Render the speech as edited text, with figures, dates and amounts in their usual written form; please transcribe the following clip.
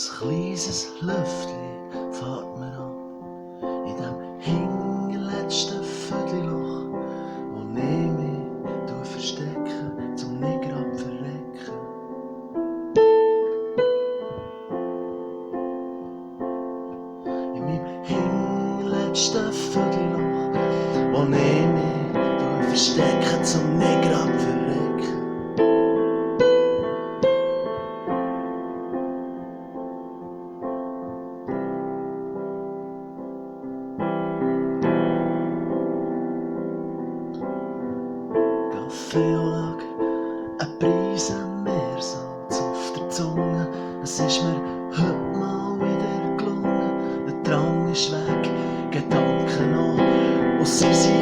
kleines Lüftli fährt mir an, in dem hinterletzten Viertelloch, wo ich mich verstecke, zum nicht grad verrecken. In meinem hinterletzten Viertelloch, wo ich mich verstecke, zum nicht grad verrecken. Kaffeeolag, eine Prise Meersalz auf der Zunge. Es ist mir heute mal wieder gelungen. Der Drang ist weg, Gedanken noch, und sie sind